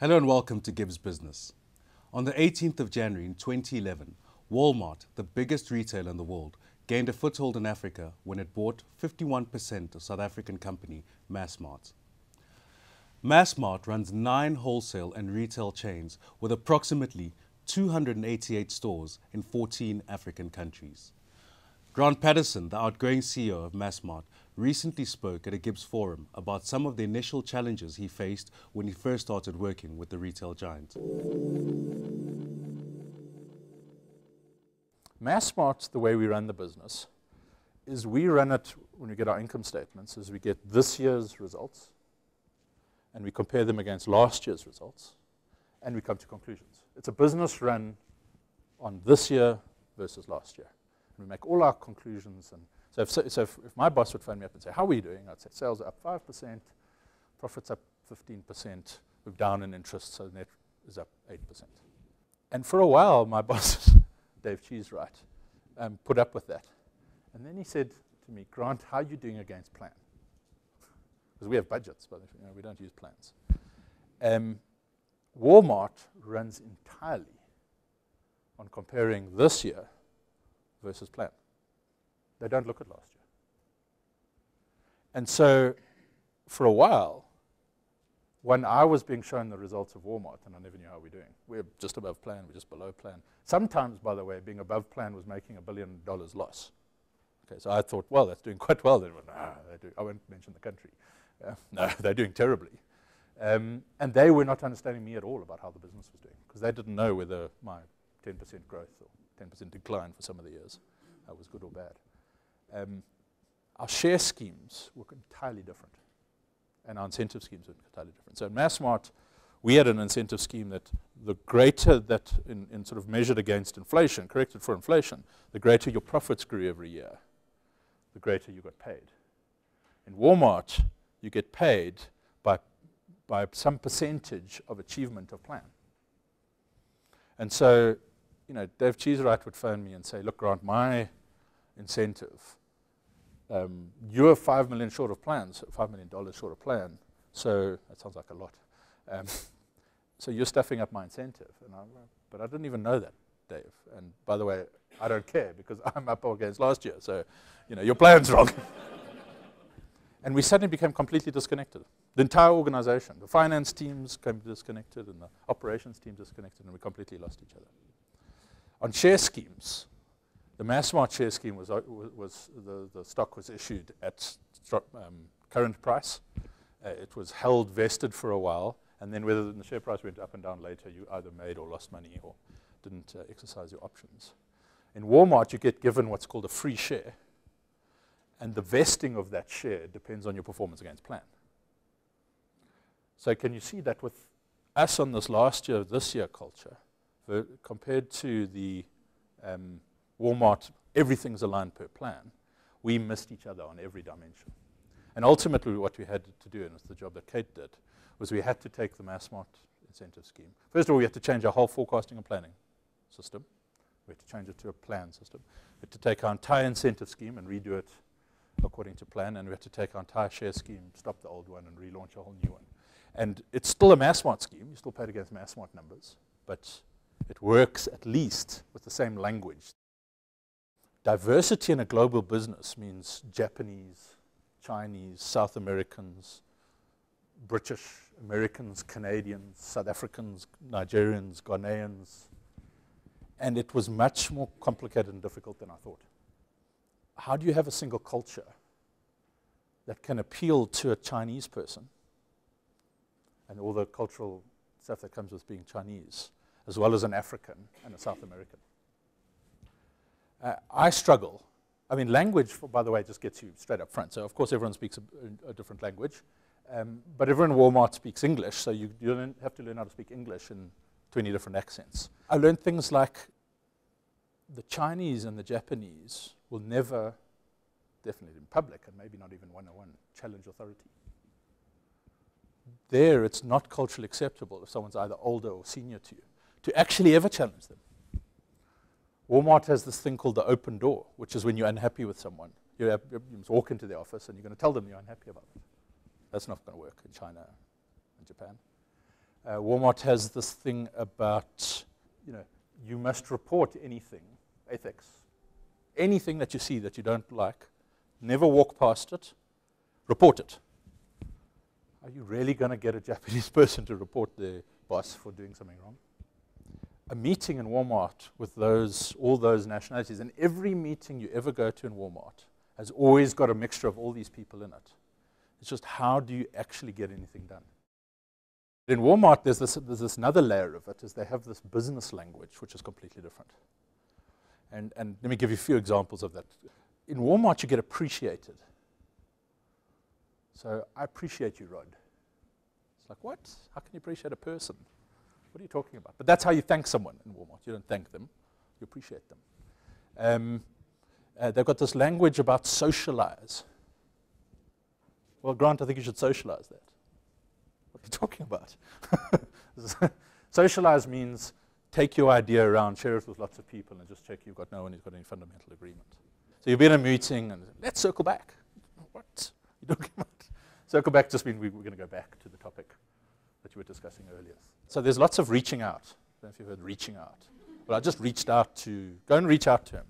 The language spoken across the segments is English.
Hello and welcome to GIBS Business. On the 18th of January in 2011, Walmart, the biggest retailer in the world, gained a foothold in Africa when it bought 51% of South African company Massmart. Massmart runs 9 wholesale and retail chains with approximately 288 stores in 14 African countries. Grant Pattison, the outgoing CEO of Massmart, recently spoke at a GIBS forum about some of the initial challenges he faced when he first started working with the retail giant. Massmart, the way we run the business, is we run it when we get our income statements, is we get this year's results, and we compare them against last year's results, and we come to conclusions. It's a business run on this year versus last year. We make all our conclusions. And so if my boss would phone me up and say, how are we doing? I'd say sales are up 5%, profits up 15%, we're down in interest, so net is up 8%. And for a while, my boss, Dave Cheesewright, put up with that. And then he said to me, Grant, how are you doing against plan? Because we have budgets, but we don't use plans. Walmart runs entirely on comparing this year versus plan. They don't look at last year. And so, for a while, when I was being shown the results of Walmart, and I never knew how we're doing, we're just above plan, we're just below plan. Sometimes, by the way, being above plan was making $1 billion loss. Okay, so I thought, well, that's doing quite well. They went, I won't mention the country. No, they're doing terribly. And they were not understanding me at all about how the business was doing, because they didn't know whether my 10% growth or 10% decline for some of the years was good or bad. Our share schemes were entirely different, and our incentive schemes were entirely different. So in Massmart, we had an incentive scheme that the greater that, in sort of measured against inflation, corrected for inflation, the greater your profits grew every year, the greater you got paid. In Walmart, you get paid by some percentage of achievement of plan. And so, Dave Cheesewright would phone me and say, look, Grant, my incentive, you're $5 million short of plans, $5 million short of plan, so that sounds like a lot. So you're stuffing up my incentive. But I didn't even know that, Dave. And by the way, I don't care because I'm up against last year, so your plan's wrong. And we suddenly became completely disconnected. The entire organization, the finance teams became disconnected, and the operations team disconnected, and we completely lost each other. On share schemes, the Massmart share scheme was the stock was issued at current price. It was held vested for a while, and then whether the share price went up and down later, you either made or lost money or didn't exercise your options. In Walmart, you get given what's called a free share, and the vesting of that share depends on your performance against plan. So can you see that with us on this last year, this year culture, compared to the Walmart, everything's aligned per plan, we missed each other on every dimension. And ultimately what we had to do, and it's the job that Kate did, was we had to take the Massmart incentive scheme. First of all, we had to change our whole forecasting and planning system. We had to change it to a plan system. We had to take our entire incentive scheme and redo it according to plan, and we had to take our entire share scheme, stop the old one, and relaunch a whole new one. And it's still a Massmart scheme. You still paid against Massmart numbers, but it works at least with the same language. Diversity in a global business means Japanese, Chinese, South Americans, British, Americans, Canadians, South Africans, Nigerians, Ghanaians. And it was much more complicated and difficult than I thought. How do you have a single culture that can appeal to a Chinese person and all the cultural stuff that comes with being Chinese, as well as an African and a South American? I struggle. I mean, language, by the way, just gets you straight up front. So, of course, everyone speaks a different language. But everyone in Walmart speaks English, so you don't have to learn how to speak English in 20 different accents. I learned things like the Chinese and the Japanese will never, definitely in public, and maybe not even one-on-one, challenge authority. There, it's not culturally acceptable if someone's either older or senior to you to actually ever challenge them. Walmart has this thing called the open door, which is when you're unhappy with someone. You must walk into the office and you're going to tell them you're unhappy about it. That's not going to work in China and Japan. Walmart has this thing about, you must report anything, ethics. Anything that you see that you don't like, never walk past it, report it. Are you really going to get a Japanese person to report their boss for doing something wrong? A meeting in Walmart with all those nationalities, and every meeting you ever go to in Walmart has always got a mixture of all these people in it. It's just, how do you actually get anything done? In Walmart, there's this another layer of it, is they have this business language, which is completely different. And let me give you a few examples of that. In Walmart, you get appreciated. So, I appreciate you, Rod. It's like, what? How can you appreciate a person? What are you talking about? But that's how you thank someone in Walmart. You don't thank them, you appreciate them. They've got this language about socialize. Well, Grant, I think you should socialize that. What are you talking about? Socialize means take your idea around, share it with lots of people, and just check you've got no one who's got any fundamental agreement. So you'll be in a meeting, and let's circle back. What are you talking about? Circle back just means we're going to go back to the topic that you were discussing earlier. So there's lots of reaching out. I don't know if you've heard reaching out. Well, I just reached out to, go and reach out to him.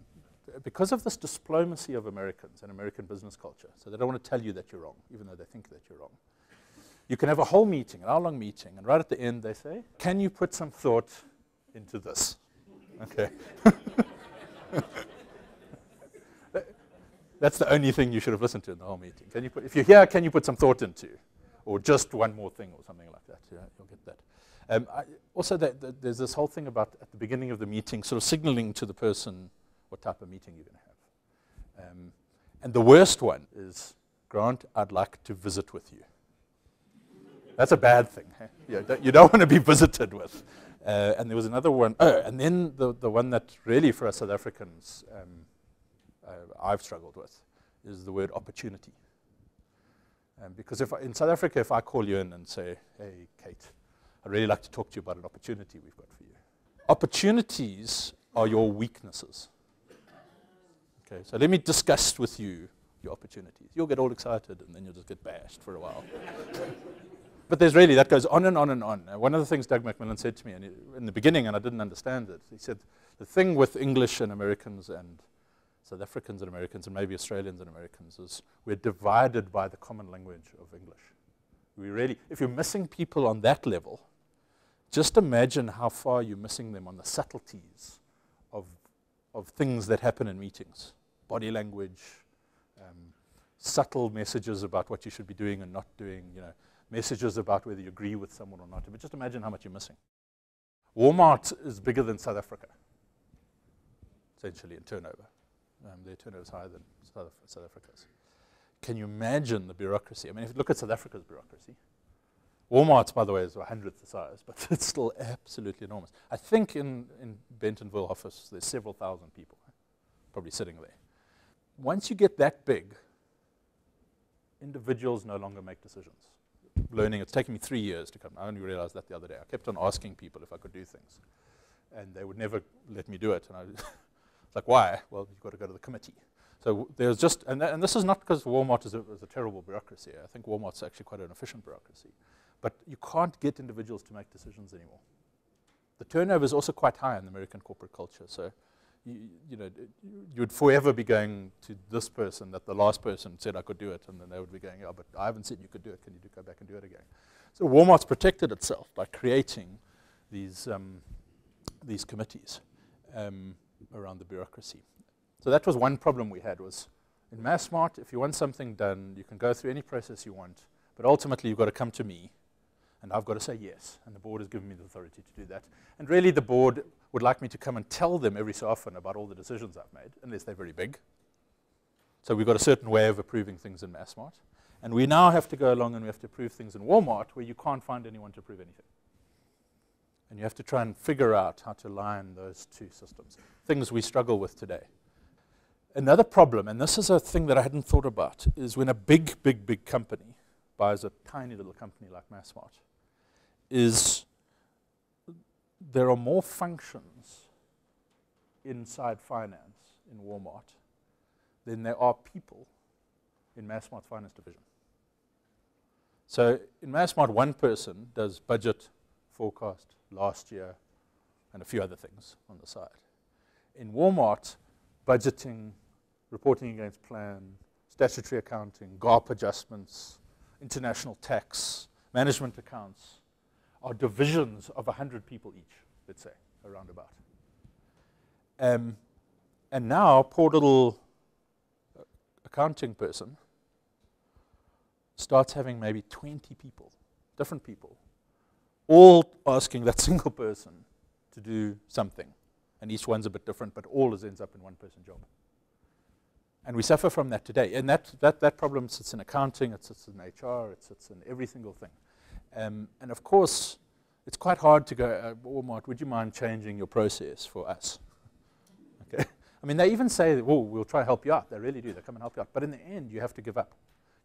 Because of this diplomacy of Americans and American business culture, so they don't want to tell you that you're wrong, even though they think that you're wrong. You can have a whole meeting, an hour-long meeting, and right at the end they say, can you put some thought into this? Okay. That's the only thing you should have listened to in the whole meeting. If you're here, can you put some thought into? Or just one more thing or something like that. Yeah, you'll get that. Also, there's this whole thing about at the beginning of the meeting sort of signaling to the person what type of meeting you're going to have. And the worst one is, Grant, I'd like to visit with you. That's a bad thing. Hey? You don't want to be visited with. And there was another one. And then the one that really for us South Africans I've struggled with is the word opportunity. Because in South Africa, if I call you in and say, hey, Kate, I'd really like to talk to you about an opportunity we've got for you. Opportunities are your weaknesses. Okay, so let me discuss with you your opportunities. You'll get all excited, and then you'll just get bashed for a while. But there's really, that goes on and on and on. One of the things Doug McMillan said to me in the beginning, and I didn't understand it, he said, the thing with English and Americans and South Africans and Americans and maybe Australians and Americans is we're divided by the common language of English. We really, if you're missing people on that level, just imagine how far you're missing them on the subtleties of things that happen in meetings. Body language, subtle messages about what you should be doing and not doing, messages about whether you agree with someone or not. But just imagine how much you're missing. Walmart is bigger than South Africa, essentially, in turnover. Their turnover is higher than South Africa's. Can you imagine the bureaucracy? I mean, if you look at South Africa's bureaucracy, Walmart's, by the way, is 100th the size, but it's still absolutely enormous. I think in Bentonville office, there's several thousand people probably sitting there. Once you get that big, individuals no longer make decisions. Learning, it's taken me 3 years to come. I only realized that the other day. I kept on asking people if I could do things, and they would never let me do it. And it's like, why? Well, you've got to go to the committee. So there's just, and this is not because Walmart is a terrible bureaucracy. I think Walmart's actually quite an efficient bureaucracy. But you can't get individuals to make decisions anymore. The turnover is also quite high in the American corporate culture. So, you would forever be going to this person that the last person said I could do it, and then they would be going, yeah, but I haven't said you could do it. Can you go back and do it again? So Walmart's protected itself by creating these committees around the bureaucracy. So that was one problem we had, was in Massmart, if you want something done, you can go through any process you want, but ultimately you've got to come to me, and I've got to say yes, and the board has given me the authority to do that. And really the board would like me to come and tell them every so often about all the decisions I've made, unless they're very big. So we've got a certain way of approving things in Massmart. And we now have to go along and we have to approve things in Walmart where you can't find anyone to approve anything. And you have to try and figure out how to align those two systems, things we struggle with today. Another problem, and this is a thing that I hadn't thought about, is when a big company buys a tiny little company like Massmart, is there are more functions inside finance in Walmart than there are people in Massmart's finance division. So in Massmart, one person does budget, forecast last year, and a few other things on the side. In Walmart, budgeting, reporting against plan, statutory accounting, GARP adjustments, international tax, management accounts are divisions of 100 people each, let's say, around about. And now, poor little accounting person starts having maybe 20 people, different people, all asking that single person to do something. And each one's a bit different, but all ends up in one-person job. And we suffer from that today. And that problem sits in accounting, it sits in HR, it sits in every single thing. And of course, it's quite hard to go, Walmart, would you mind changing your process for us? Okay. I mean, they even say, oh, we'll try to help you out. They really do. They come and help you out. But in the end, you have to give up.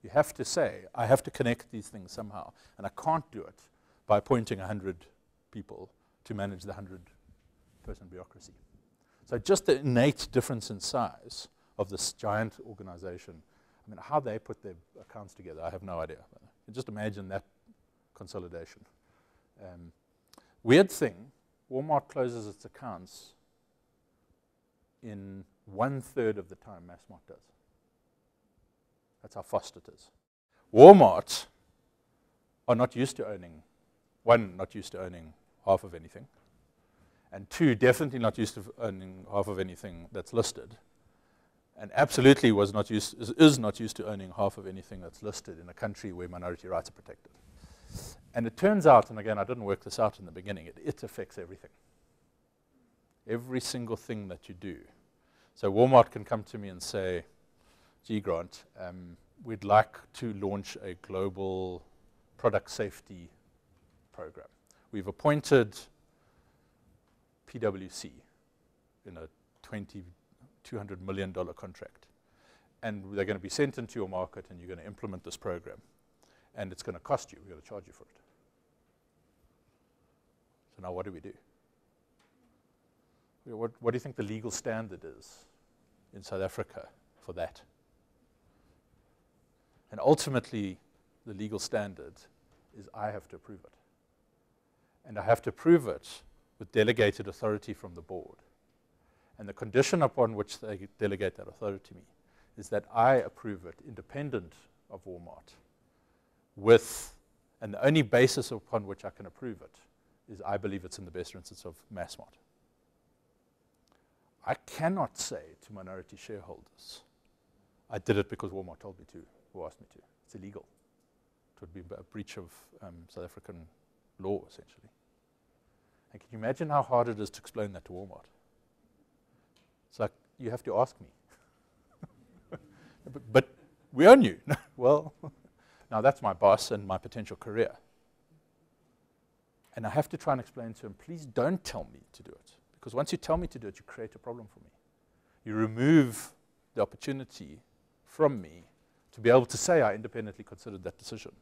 You have to say, I have to connect these things somehow. And I can't do it by appointing 100 people to manage the 100-person bureaucracy. So just the innate difference in size of this giant organization, I mean, how they put their accounts together, I have no idea. Just imagine that consolidation. Weird thing, Walmart closes its accounts in 1/3 of the time Massmart does. That's how fast it is. Walmart are not used to owning, one, not used to owning half of anything, and two, definitely not used to owning half of anything that's listed, and absolutely is not used to owning half of anything that's listed in a country where minority rights are protected. And it turns out, and again, I didn't work this out in the beginning, it affects everything. Every single thing that you do. So Walmart can come to me and say, gee, Grant, we'd like to launch a global product safety program. We've appointed PwC in a $200 million contract. And they're going to be sent into your market, and you're going to implement this program. And it's going to cost you. We're going to charge you for it. So now what do we do? What do you think the legal standard is in South Africa for that? And ultimately, the legal standard is I have to approve it. And I have to prove it with delegated authority from the board. And the condition upon which they delegate that authority to me is that I approve it independent of Walmart and the only basis upon which I can approve it is I believe it's in the best interest of Massmart. I cannot say to minority shareholders, I did it because Walmart told me to, or asked me to. It's illegal. It would be a breach of South African law, essentially. And can you imagine how hard it is to explain that to Walmart? It's like, you have to ask me. but we own you. Well, now that's my boss and my potential career. And I have to try and explain to him, please don't tell me to do it. Because once you tell me to do it, you create a problem for me. You remove the opportunity from me to be able to say I independently considered that decision.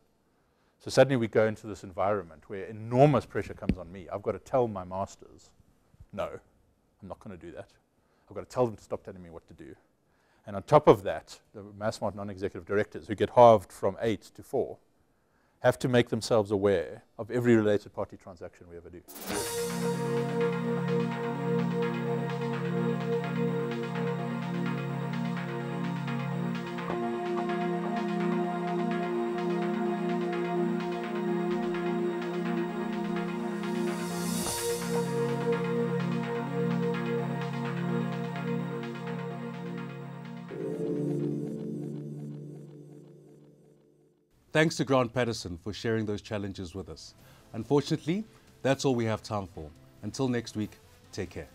So suddenly we go into this environment where enormous pressure comes on me. I've got to tell my masters, no, I'm not going to do that. I've got to tell them to stop telling me what to do. And on top of that, the Massmart non-executive directors, who get halved from 8 to 4, have to make themselves aware of every related party transaction we ever do. Thanks to Grant Pattison for sharing those challenges with us. Unfortunately, that's all we have time for. Until next week, take care.